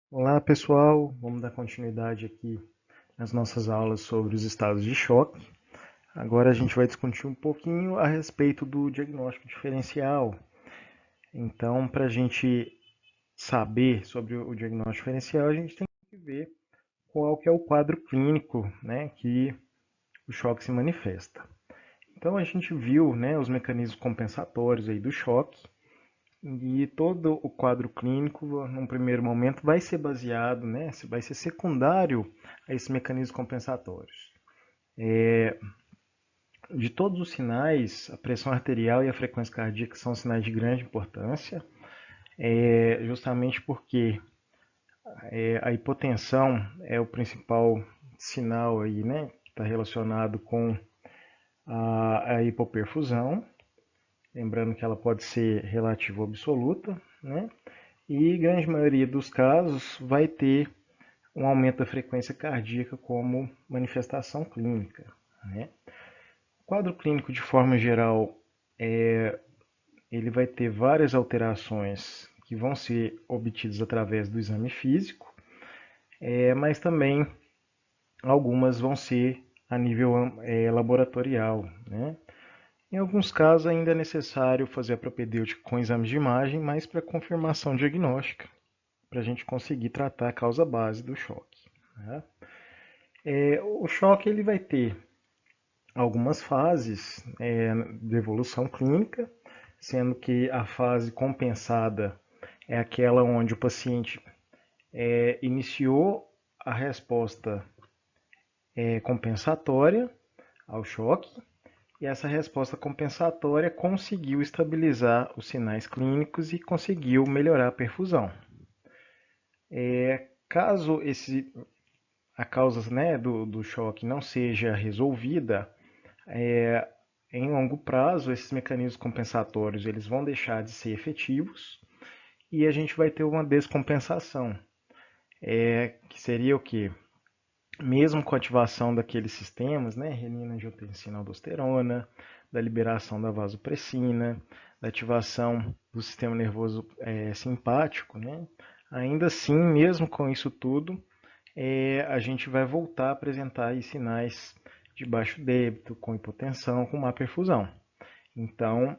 Olá pessoal, vamos dar continuidade aqui nas nossas aulas sobre os estados de choque. Agora a gente vai discutir um pouquinho a respeito do diagnóstico diferencial. Então, para a gente saber sobre o diagnóstico diferencial, a gente tem que ver qual que é o quadro clínico, né, que o choque se manifesta. Então a gente viu, né, os mecanismos compensatórios aí do choque. E todo o quadro clínico, num primeiro momento, vai ser baseado, né, vai ser secundário a esses mecanismos compensatórios. De todos os sinais, a pressão arterial e a frequência cardíaca são sinais de grande importância, justamente porque a hipotensão é o principal sinal aí, né, que está relacionado com a hipoperfusão, lembrando que ela pode ser relativa ou absoluta, né? E grande maioria dos casos vai ter um aumento da frequência cardíaca como manifestação clínica, né? O quadro clínico, de forma geral, ele vai ter várias alterações que vão ser obtidas através do exame físico, mas também algumas vão ser a nível laboratorial, né? Em alguns casos ainda é necessário fazer a propedêutica com exames de imagem, mas para confirmação diagnóstica, para a gente conseguir tratar a causa base do choque, né? O choque ele vai ter algumas fases de evolução clínica, sendo que a fase compensada é aquela onde o paciente iniciou a resposta compensatória ao choque e essa resposta compensatória conseguiu estabilizar os sinais clínicos e conseguiu melhorar a perfusão. Caso a causa, né, do choque não seja resolvida, em longo prazo, esses mecanismos compensatórios eles vão deixar de ser efetivos e a gente vai ter uma descompensação, que seria o quê? Mesmo com a ativação daqueles sistemas, né, renina, angiotensina, aldosterona, da liberação da vasopressina, da ativação do sistema nervoso simpático, né, ainda assim, mesmo com isso tudo, a gente vai voltar a apresentar aí sinais de baixo débito, com hipotensão, com má perfusão. Então,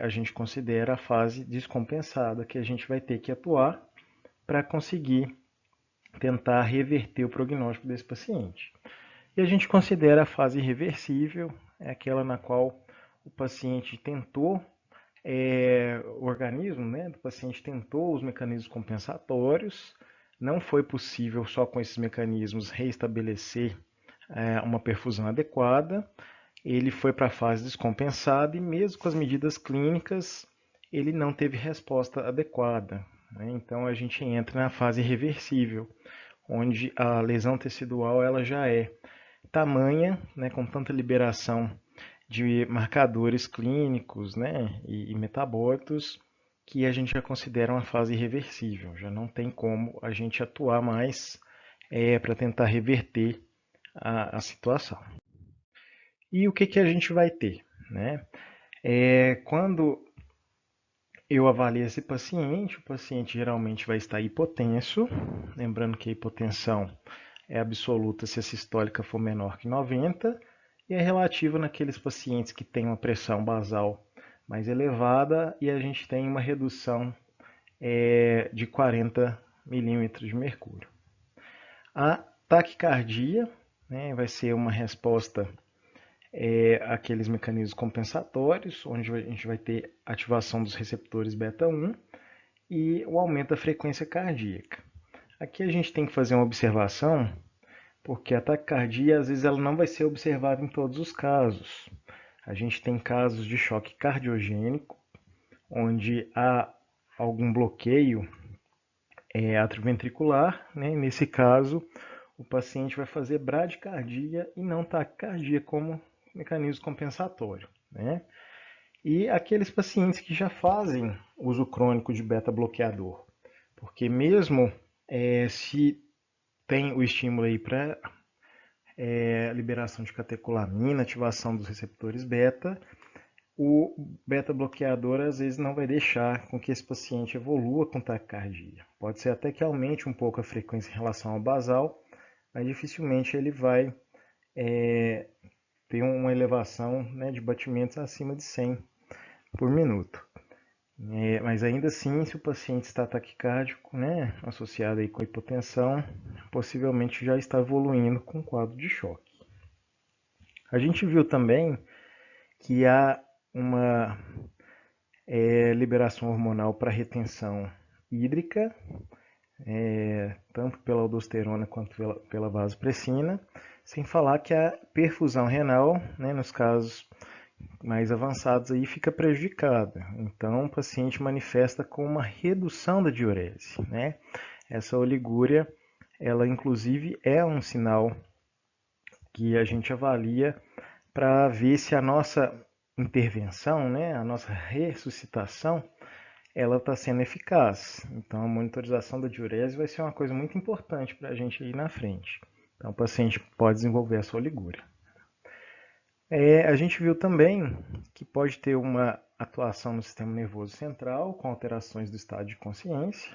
a gente considera a fase descompensada que a gente vai ter que atuar para conseguir tentar reverter o prognóstico desse paciente. E a gente considera a fase irreversível, é aquela na qual o paciente tentou, o organismo, né, do paciente tentou os mecanismos compensatórios, não foi possível só com esses mecanismos reestabelecer uma perfusão adequada, ele foi para a fase descompensada e mesmo com as medidas clínicas, ele não teve resposta adequada, né? Então a gente entra na fase irreversível, onde a lesão tecidual ela já é tamanha, né, com tanta liberação de marcadores clínicos, né, e metabólitos, que a gente já considera uma fase irreversível. Já não tem como a gente atuar mais para tentar reverter a situação. E o que, que a gente vai ter? Né? Quando eu avalio esse paciente, o paciente geralmente vai estar hipotenso, lembrando que a hipotensão é absoluta se a sistólica for menor que 90 e é relativa naqueles pacientes que têm uma pressão basal mais elevada e a gente tem uma redução de 40 milímetros de mercúrio. A taquicardia, né, vai ser uma resposta aqueles mecanismos compensatórios, onde a gente vai ter ativação dos receptores beta 1 e o aumento da frequência cardíaca. Aqui a gente tem que fazer uma observação, porque a taquicardia às vezes ela não vai ser observada em todos os casos. A gente tem casos de choque cardiogênico, onde há algum bloqueio atrioventricular, né? Nesse caso, o paciente vai fazer bradicardia e não taquicardia como mecanismo compensatório, né? E aqueles pacientes que já fazem uso crônico de beta-bloqueador, porque mesmo se tem o estímulo aí para liberação de catecolamina, ativação dos receptores beta, o beta-bloqueador às vezes não vai deixar com que esse paciente evolua com taquicardia. Pode ser até que aumente um pouco a frequência em relação ao basal, mas dificilmente ele vai ter uma elevação, né, de batimentos acima de 100 por minuto. Mas ainda assim, se o paciente está taquicárdico, né, associado aí com hipotensão, possivelmente já está evoluindo com um quadro de choque. A gente viu também que há uma liberação hormonal para retenção hídrica, tanto pela aldosterona quanto pela vasopressina, sem falar que a perfusão renal, né, nos casos mais avançados aí, fica prejudicada. Então o paciente manifesta com uma redução da diurese, né? Essa oligúria, ela inclusive é um sinal que a gente avalia para ver se a nossa intervenção, né, a nossa ressuscitação, ela está sendo eficaz. Então, a monitorização da diurese vai ser uma coisa muito importante para a gente ir na frente. Então, o paciente pode desenvolver essa oligúria. A gente viu também que pode ter uma atuação no sistema nervoso central com alterações do estado de consciência.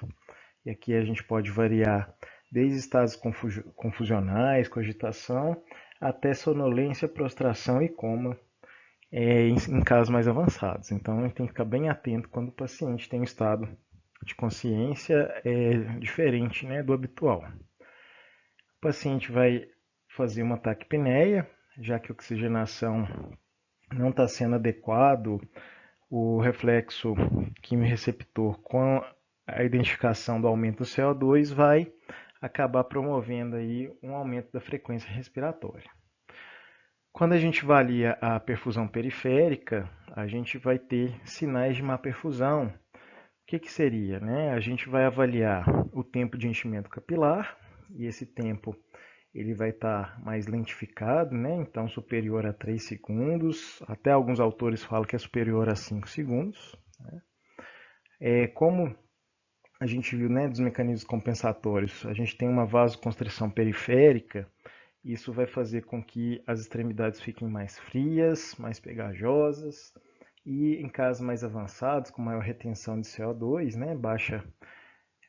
E aqui a gente pode variar desde estados confusionais, cogitação, até sonolência, prostração e coma em casos mais avançados. Então, a gente tem que ficar bem atento quando o paciente tem um estado de consciência diferente, né, do habitual. O paciente vai fazer uma taquipneia, já que a oxigenação não está sendo adequado, o reflexo quimiorreceptor com a identificação do aumento do CO2 vai acabar promovendo aí um aumento da frequência respiratória. Quando a gente avalia a perfusão periférica, a gente vai ter sinais de má perfusão. O que seria? Né? A gente vai avaliar o tempo de enchimento capilar, e esse tempo ele vai estar mais lentificado, né? Então superior a 3 segundos, até alguns autores falam que é superior a 5 segundos. Né? Como a gente viu, né, dos mecanismos compensatórios, a gente tem uma vasoconstrição periférica, isso vai fazer com que as extremidades fiquem mais frias, mais pegajosas, e em casos mais avançados, com maior retenção de CO2, né, baixa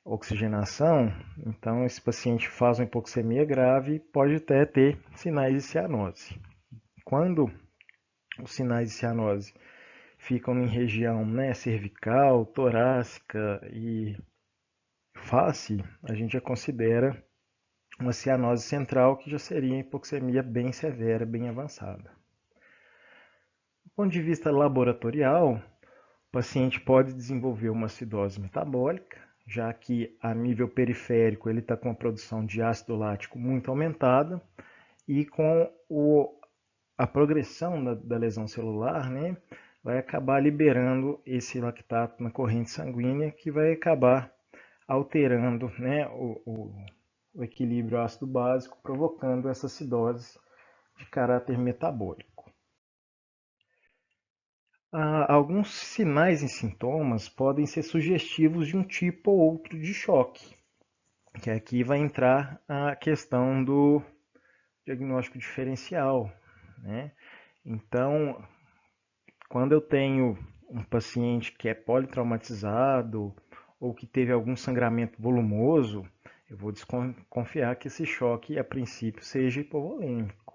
oxigenação, então esse paciente faz uma hipoxemia grave e pode até ter sinais de cianose. Quando os sinais de cianose ficam em região, né, cervical, torácica e face, a gente já considera uma cianose central, que já seria hipoxemia bem severa, bem avançada. Do ponto de vista laboratorial, o paciente pode desenvolver uma acidose metabólica, já que a nível periférico ele está com a produção de ácido lático muito aumentada, e com a progressão da lesão celular, né, vai acabar liberando esse lactato na corrente sanguínea, que vai acabar alterando, né, o equilíbrio ácido básico, provocando essa acidose de caráter metabólico. Alguns sinais e sintomas podem ser sugestivos de um tipo ou outro de choque, que aqui vai entrar a questão do diagnóstico diferencial, né? Então, quando eu tenho um paciente que é politraumatizado ou que teve algum sangramento volumoso, eu vou desconfiar que esse choque, a princípio, seja hipovolêmico.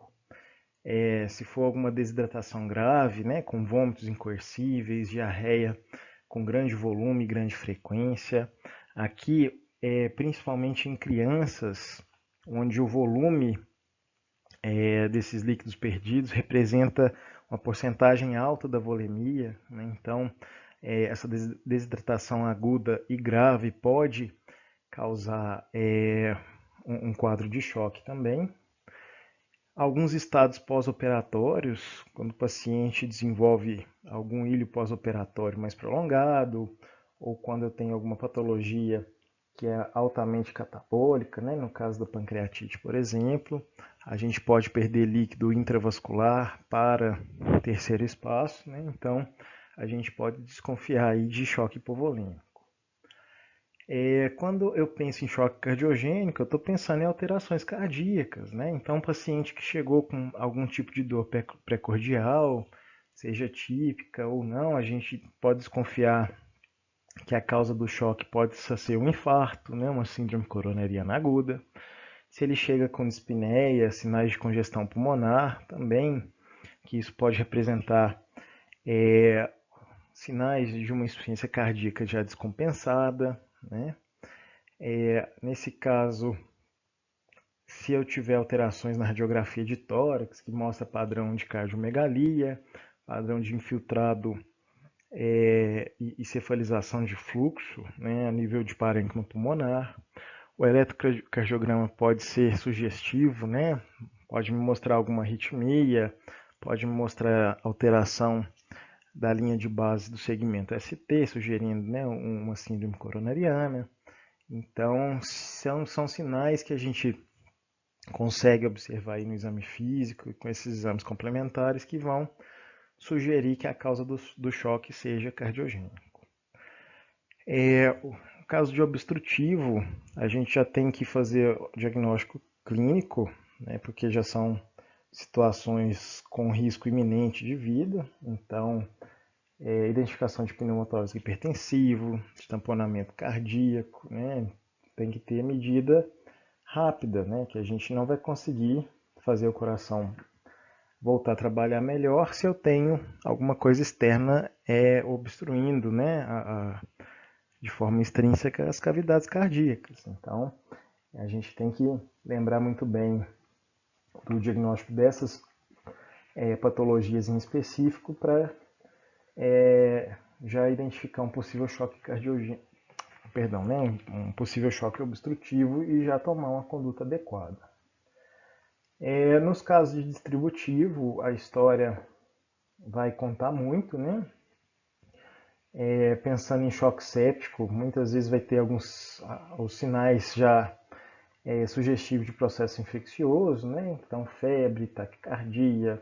Se for alguma desidratação grave, né, com vômitos incoercíveis, diarreia com grande volume e grande frequência, aqui, principalmente em crianças, onde o volume desses líquidos perdidos representa uma porcentagem alta da volemia, né? Então, essa desidratação aguda e grave pode causar um quadro de choque também. Alguns estados pós-operatórios, quando o paciente desenvolve algum ilho pós-operatório mais prolongado, ou quando eu tenho alguma patologia que é altamente catabólica, né? No caso da pancreatite, por exemplo, a gente pode perder líquido intravascular para o terceiro espaço, né? Então, a gente pode desconfiar aí de choque hipovolêmico. Quando eu penso em choque cardiogênico, eu estou pensando em alterações cardíacas, né? Então, um paciente que chegou com algum tipo de dor precordial, seja típica ou não, a gente pode desconfiar que a causa do choque pode ser um infarto, né, uma síndrome coronariana aguda. Se ele chega com dispneia, sinais de congestão pulmonar, também, que isso pode representar sinais de uma insuficiência cardíaca já descompensada, né? Nesse caso, se eu tiver alterações na radiografia de tórax, que mostra padrão de cardiomegalia, padrão de infiltrado e cefalização de fluxo, né, a nível de parênquima pulmonar. O eletrocardiograma pode ser sugestivo, né? Pode me mostrar alguma arritmia, pode me mostrar alteração da linha de base do segmento ST, sugerindo, né, uma síndrome coronariana. Então, são sinais que a gente consegue observar aí no exame físico e com esses exames complementares que vão sugerir que a causa do choque seja cardiogênico. No caso de obstrutivo, a gente já tem que fazer o diagnóstico clínico, né, porque já são situações com risco iminente de vida, então identificação de pneumotórax hipertensivo, de tamponamento cardíaco, né, tem que ter medida rápida, né, que a gente não vai conseguir fazer o coração voltar a trabalhar melhor se eu tenho alguma coisa externa obstruindo, né, de forma extrínseca as cavidades cardíacas. Então, a gente tem que lembrar muito bem do diagnóstico dessas patologias em específico para já identificar um possível choque cardiogênico, né, um possível choque obstrutivo e já tomar uma conduta adequada. Nos casos de distributivo, a história vai contar muito, né? Pensando em choque séptico, muitas vezes vai ter os sinais já sugestivos de processo infeccioso, né? Então, febre, taquicardia,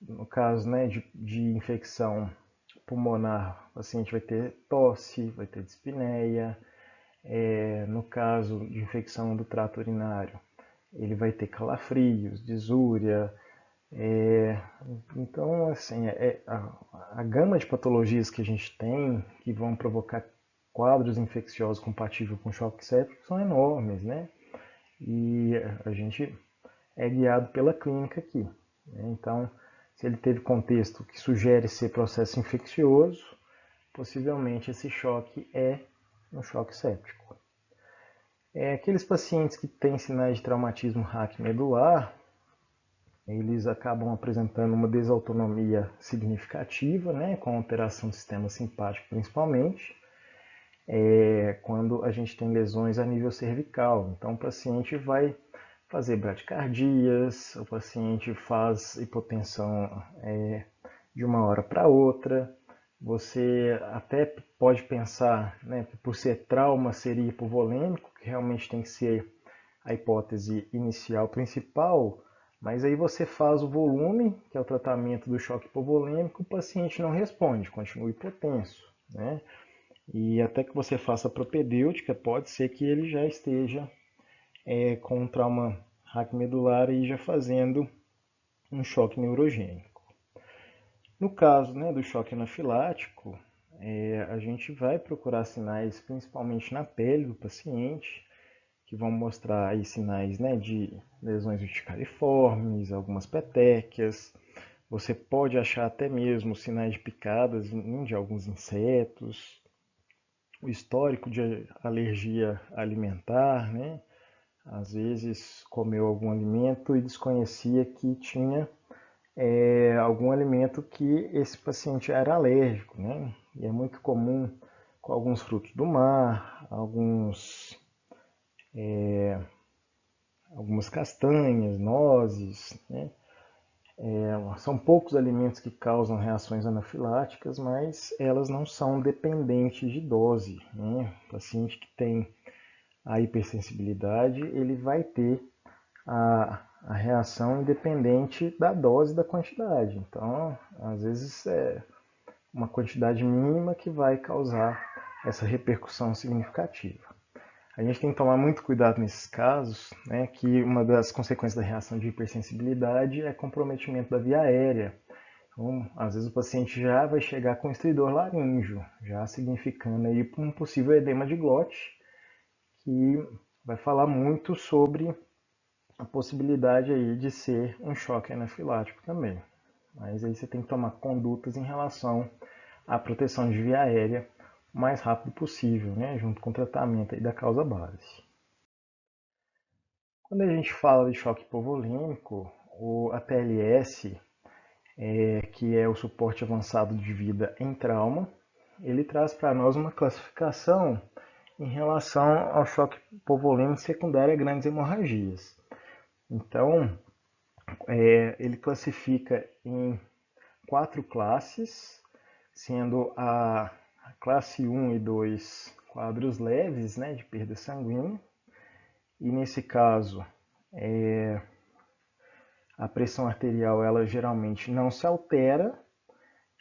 no caso, né, de infecção pulmonar, o paciente vai ter tosse, vai ter dispneia. No caso de infecção do trato urinário, ele vai ter calafrios, disúria. Então, assim, a gama de patologias que a gente tem que vão provocar quadros infecciosos compatíveis com choque séptico são enormes, né? E a gente é guiado pela clínica aqui, né? Então, se ele teve contexto que sugere ser processo infeccioso, possivelmente esse choque é um choque séptico. Aqueles pacientes que têm sinais de traumatismo raquimedular, eles acabam apresentando uma desautonomia significativa, né, com alteração do sistema simpático principalmente, quando a gente tem lesões a nível cervical. Então o paciente vai fazer bradicardias, o paciente faz hipotensão de uma hora para outra. Você até pode pensar, né, que por ser trauma seria hipovolêmico, que realmente tem que ser a hipótese inicial principal, mas aí você faz o volume, que é o tratamento do choque hipovolêmico, o paciente não responde, continua hipotenso, né? E até que você faça a propedêutica, pode ser que ele já esteja com um trauma raquimedular e já fazendo um choque neurogênico. No caso, né, do choque anafilático, a gente vai procurar sinais principalmente na pele do paciente, que vão mostrar aí sinais, né, de lesões urticariformes, algumas petequias. Você pode achar até mesmo sinais de picadas de alguns insetos, o histórico de alergia alimentar, né? Às vezes comeu algum alimento e desconhecia que tinha algum alimento que esse paciente era alérgico, né? E é muito comum com alguns frutos do mar, algumas castanhas, nozes, né? São poucos alimentos que causam reações anafiláticas, mas elas não são dependentes de dose, né? O paciente que tem a hipersensibilidade, ele vai ter a reação independente da dose e da quantidade. Então, às vezes é uma quantidade mínima que vai causar essa repercussão significativa. A gente tem que tomar muito cuidado nesses casos, né, que uma das consequências da reação de hipersensibilidade é comprometimento da via aérea. Então, às vezes o paciente já vai chegar com estridor laríngeo, já significando aí um possível edema de glote, que vai falar muito sobre a possibilidade aí de ser um choque anafilático também. Mas aí você tem que tomar condutas em relação à proteção de via aérea o mais rápido possível, né? Junto com o tratamento aí da causa base. Quando a gente fala de choque hipovolêmico, o ATLS, que é o suporte avançado de vida em trauma, ele traz para nós uma classificação em relação ao choque hipovolêmico secundário a grandes hemorragias. Então, ele classifica em 4 classes, sendo a classe 1 e 2 quadros leves, né, de perda sanguínea, e nesse caso a pressão arterial ela geralmente não se altera.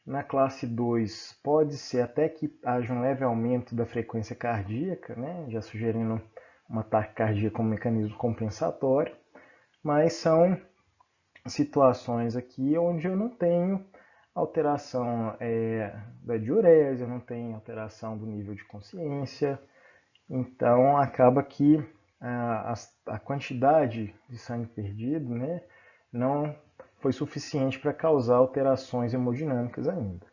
Na classe 2 pode ser até que haja um leve aumento da frequência cardíaca, né, já sugerindo uma taquicardia como mecanismo compensatório, mas são situações aqui onde eu não tenho alteração da diurese, eu não tenho alteração do nível de consciência, então acaba que a quantidade de sangue perdido, né, não foi suficiente para causar alterações hemodinâmicas ainda.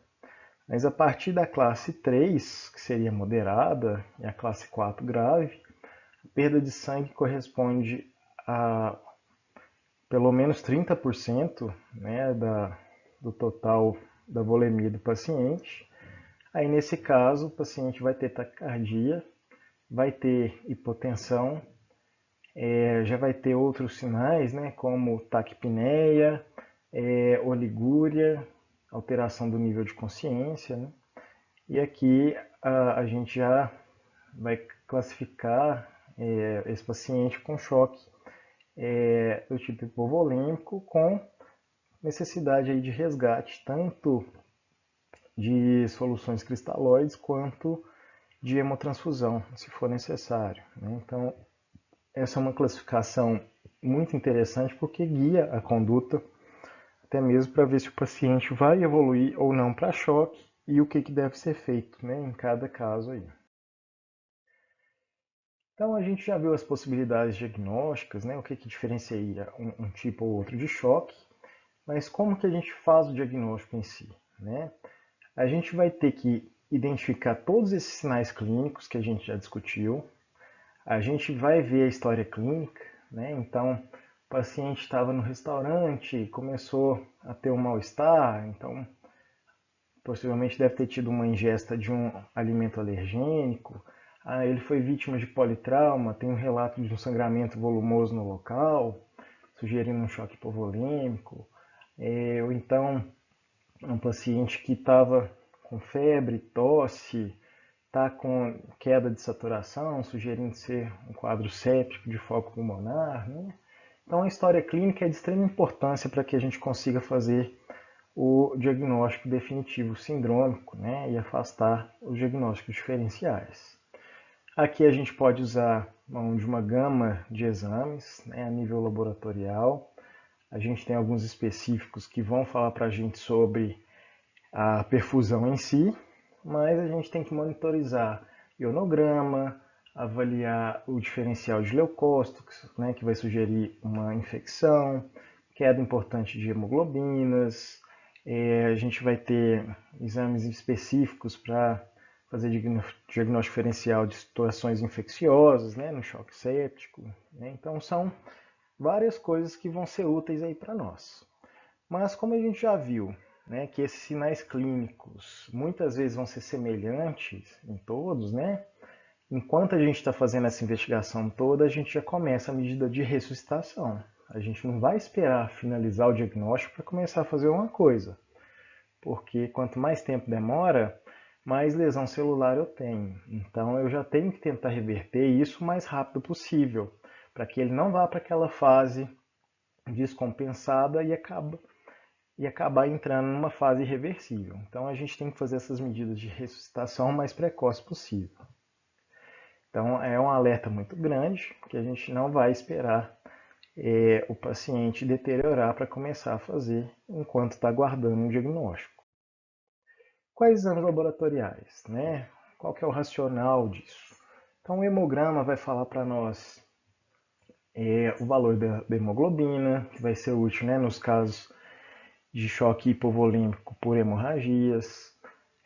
Mas a partir da classe 3, que seria moderada, e a classe 4 grave, a perda de sangue corresponde a pelo menos 30%, né, do total da volemia do paciente. Aí, nesse caso, o paciente vai ter taquicardia, vai ter hipotensão, já vai ter outros sinais, né, como taquipneia, oligúria, alteração do nível de consciência, né? E aqui a gente já vai classificar esse paciente com choque do tipo hipovolêmico com necessidade aí de resgate tanto de soluções cristalóides quanto de hemotransfusão, se for necessário, né? Então, essa é uma classificação muito interessante porque guia a conduta, até mesmo para ver se o paciente vai evoluir ou não para choque e o que deve ser feito, né, em cada caso aí. Então, a gente já viu as possibilidades diagnósticas, né, o que diferencia um tipo ou outro de choque, mas como que a gente faz o diagnóstico em si, né? A gente vai ter que identificar todos esses sinais clínicos que a gente já discutiu. A gente vai ver a história clínica, né? Então, o paciente estava no restaurante, começou a ter um mal-estar, então possivelmente deve ter tido uma ingesta de um alimento alergênico. Ele foi vítima de politrauma, tem um relato de um sangramento volumoso no local, sugerindo um choque hipovolêmico. Ou então, um paciente que estava com febre, tosse, está com queda de saturação, sugerindo ser um quadro séptico de foco pulmonar, né? Então, a história clínica é de extrema importância para que a gente consiga fazer o diagnóstico definitivo sindrômico, né, e afastar os diagnósticos diferenciais. Aqui a gente pode usar mão de uma gama de exames, né, a nível laboratorial. A gente tem alguns específicos que vão falar para a gente sobre a perfusão em si, mas a gente tem que monitorizar ionograma, avaliar o diferencial de leucócitos, né, que vai sugerir uma infecção, queda importante de hemoglobinas. A gente vai ter exames específicos para fazer diagnóstico diferencial de situações infecciosas, né, no choque séptico, né? Então são várias coisas que vão ser úteis aí para nós. Mas como a gente já viu, né, que esses sinais clínicos muitas vezes vão ser semelhantes em todos, né? Enquanto a gente está fazendo essa investigação toda, a gente já começa a medida de ressuscitação. A gente não vai esperar finalizar o diagnóstico para começar a fazer uma coisa, porque quanto mais tempo demora, mais lesão celular eu tenho. Então eu já tenho que tentar reverter isso o mais rápido possível, para que ele não vá para aquela fase descompensada e acabar entrando numa fase irreversível. Então a gente tem que fazer essas medidas de ressuscitação o mais precoce possível. Então é um alerta muito grande, que a gente não vai esperar o paciente deteriorar para começar a fazer enquanto está aguardando um diagnóstico. Quais exames laboratoriais, né? Qual que é o racional disso? Então, o hemograma vai falar para nós o valor da hemoglobina, que vai ser útil, né, nos casos de choque hipovolêmico por hemorragias.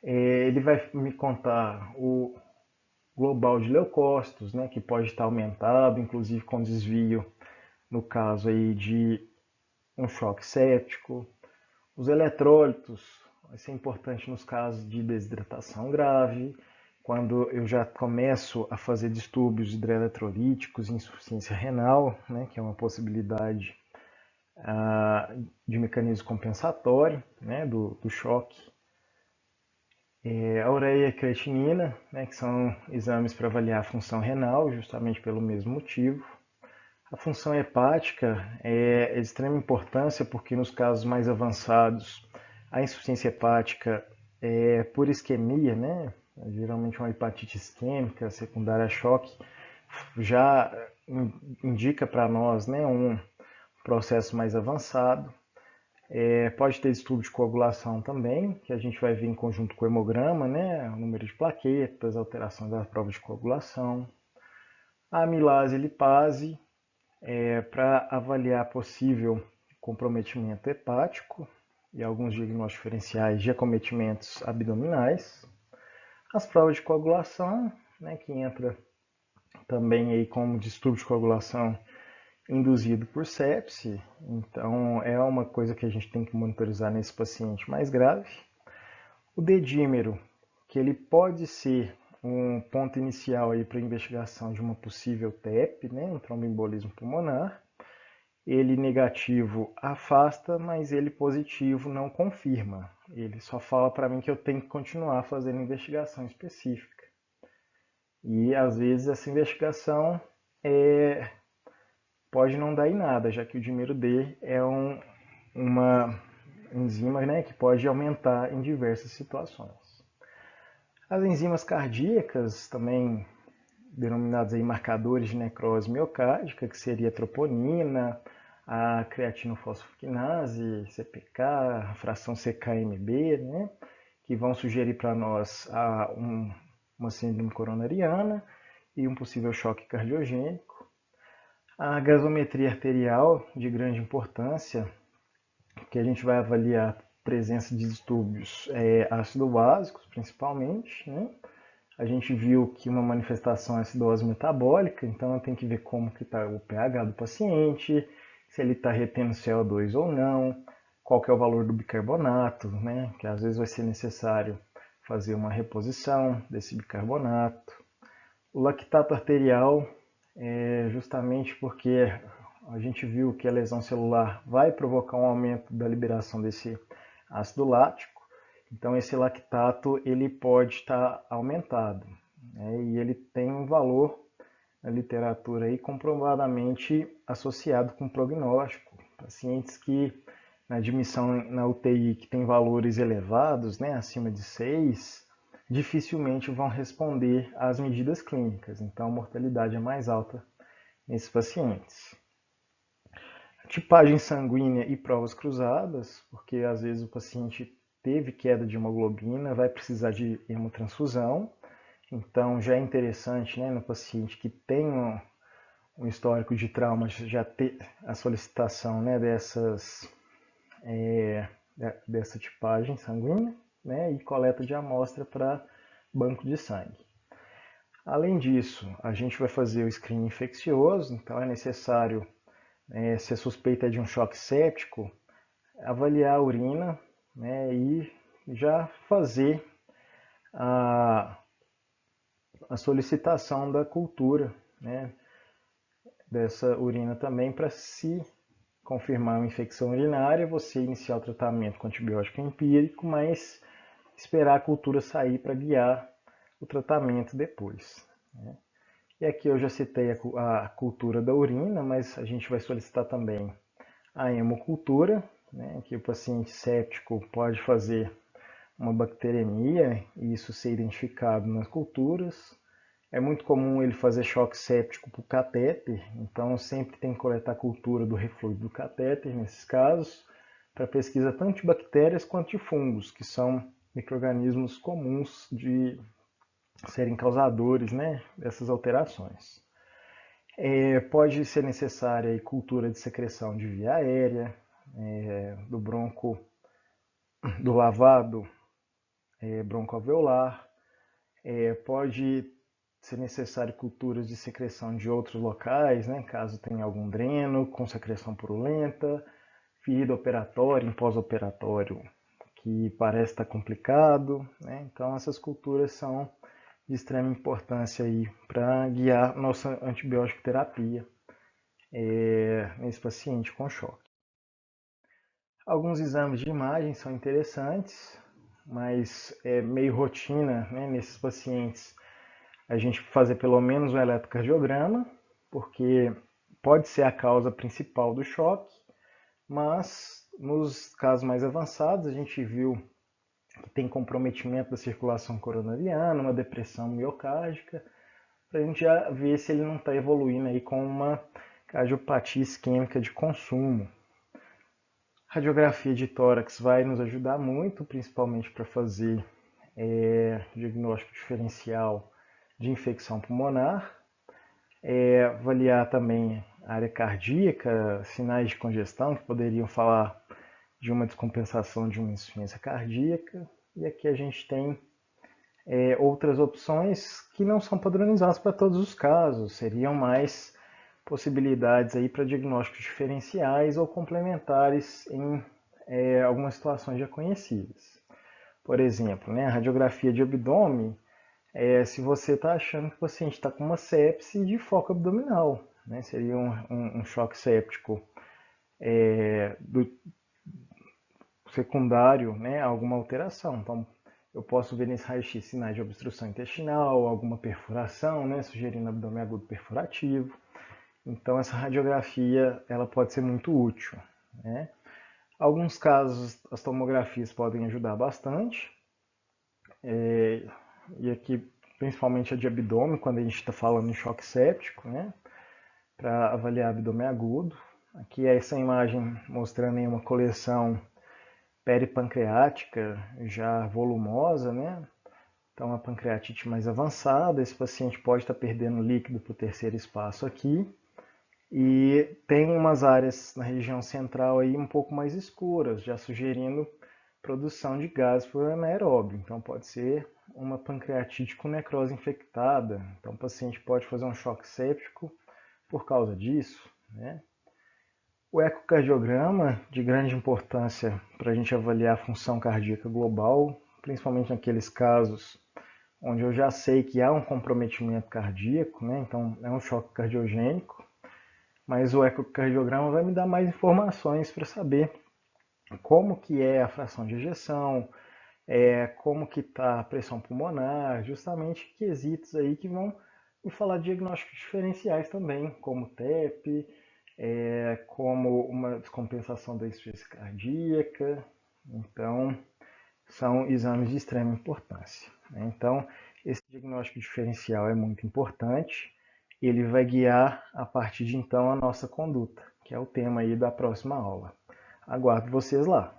Ele vai me contar o global de leucócitos, né, que pode estar aumentado, inclusive com desvio no caso aí de um choque séptico. Os eletrólitos vai ser importante nos casos de desidratação grave, quando eu já começo a fazer distúrbios hidroeletrolíticos, insuficiência renal, né, que é uma possibilidade de mecanismo compensatório, né, do choque. A ureia e a creatinina, né, que são exames para avaliar a função renal, justamente pelo mesmo motivo. A função hepática é de extrema importância porque nos casos mais avançados, a insuficiência hepática é por isquemia, né? Geralmente uma hepatite isquêmica secundária a choque, já indica para nós, né, um processo mais avançado. Pode ter distúrbio de coagulação também, que a gente vai ver em conjunto com o hemograma, né? O número de plaquetas, alteração da prova de coagulação. A amilase e lipase, para avaliar possível comprometimento hepático e alguns diagnósticos diferenciais de acometimentos abdominais. As provas de coagulação, né, que entra também aí como distúrbio de coagulação induzido por sepse, então é uma coisa que a gente tem que monitorizar nesse paciente mais grave. O dedímero, que ele pode ser um ponto inicial aí para a investigação de uma possível TEP, né, um tromboembolismo pulmonar. Ele negativo afasta, mas ele positivo não confirma. Ele só fala para mim que eu tenho que continuar fazendo investigação específica. E às vezes essa investigação pode não dar em nada, já que o dímero D é uma enzima, né, que pode aumentar em diversas situações. As enzimas cardíacas, também denominadas aí marcadores de necrose miocárdica, que seria a troponina, a creatinofosfoquinase, CPK, a fração CKMB, né, que vão sugerir para nós uma síndrome coronariana e um possível choque cardiogênico. A gasometria arterial, de grande importância, que a gente vai avaliar a presença de distúrbios ácido-básicos, principalmente, né? A gente viu que uma manifestação é acidose metabólica, então eu tenho que ver como que está o pH do paciente, se ele está retendo CO2 ou não, qual que é o valor do bicarbonato, né? Que às vezes vai ser necessário fazer uma reposição desse bicarbonato. O lactato arterial justamente porque a gente viu que a lesão celular vai provocar um aumento da liberação desse ácido lático, então esse lactato ele pode estar aumentado, né? E ele tem um valor na literatura aí comprovadamente associado com prognóstico. Pacientes que na admissão na UTI que tem valores elevados, né, acima de 6, dificilmente vão responder às medidas clínicas, então a mortalidade é mais alta nesses pacientes. Tipagem sanguínea e provas cruzadas, porque às vezes o paciente teve queda de hemoglobina, vai precisar de hemotransfusão, então já é interessante, né, no paciente que tem um histórico de trauma já ter a solicitação, né, dessa tipagem sanguínea, né, e coleta de amostra para banco de sangue. Além disso, a gente vai fazer o screening infeccioso, então é necessário, se a suspeita é de um choque séptico, avaliar a urina, né, e já fazer a solicitação da cultura, né, dessa urina também para se confirmar uma infecção urinária, você iniciar o tratamento com antibiótico empírico, mas esperar a cultura sair para guiar o tratamento depois, né? E aqui eu já citei a cultura da urina, mas a gente vai solicitar também a hemocultura, né, que o paciente séptico pode fazer uma bacteremia e isso ser identificado nas culturas. É muito comum ele fazer choque séptico por catéter, então sempre tem que coletar a cultura do refluxo do catéter nesses casos, para pesquisa tanto de bactérias quanto de fungos, que são micro-organismos comuns de serem causadores, né, dessas alterações. Pode ser necessária a cultura de secreção de via aérea, do bronco, do lavado broncoalveolar. Pode ser necessário culturas de secreção de outros locais, né, caso tenha algum dreno com secreção purulenta, ferida operatória, em pós-operatório, que parece estar complicado, né? Então essas culturas são de extrema importância aí para guiar nossa antibiótico terapia nesse paciente com choque. Alguns exames de imagem são interessantes, mas é meio rotina, né, nesses pacientes a gente fazer pelo menos um eletrocardiograma, porque pode ser a causa principal do choque, mas nos casos mais avançados a gente viu que tem comprometimento da circulação coronariana, uma depressão miocárdica, para a gente já ver se ele não está evoluindo aí com uma cardiopatia isquêmica de consumo. Radiografia de tórax vai nos ajudar muito, principalmente para fazer diagnóstico diferencial de infecção pulmonar, avaliar também a área cardíaca, sinais de congestão que poderiam falar de uma descompensação de uma insuficiência cardíaca. E aqui a gente tem outras opções que não são padronizadas para todos os casos, seriam mais possibilidades aí para diagnósticos diferenciais ou complementares em algumas situações já conhecidas. Por exemplo, né, a radiografia de abdômen, se você está achando que o paciente está com uma sepse de foco abdominal, né, seria um choque séptico secundário, né, a alguma alteração. Então, eu posso ver nesse raio-x sinais de obstrução intestinal, alguma perfuração, né, sugerindo abdômen agudo perfurativo. Então, essa radiografia ela pode ser muito útil, né? Alguns casos, as tomografias podem ajudar bastante. E aqui, principalmente a de abdômen, quando a gente está falando em choque séptico, né? Para avaliar abdômen agudo. Aqui é essa imagem mostrando aí uma coleção peripancreática já volumosa, né? Então, a pancreatite mais avançada, esse paciente pode estar perdendo líquido para o terceiro espaço aqui. E tem umas áreas na região central aí um pouco mais escuras, já sugerindo produção de gás por anaeróbio. Então, pode ser uma pancreatite com necrose infectada. Então, o paciente pode fazer um choque séptico por causa disso, né? O ecocardiograma, de grande importância para a gente avaliar a função cardíaca global, principalmente naqueles casos onde eu já sei que há um comprometimento cardíaco, né? Então é um choque cardiogênico, mas o ecocardiograma vai me dar mais informações para saber como que é a fração de ejeção, como que está a pressão pulmonar, justamente quesitos aí que vão me falar de diagnósticos diferenciais também, como TEP, como uma descompensação da insuficiência cardíaca. Então, são exames de extrema importância, né? Então, esse diagnóstico diferencial é muito importante. Ele vai guiar, a partir de então, a nossa conduta, que é o tema aí da próxima aula. Aguardo vocês lá.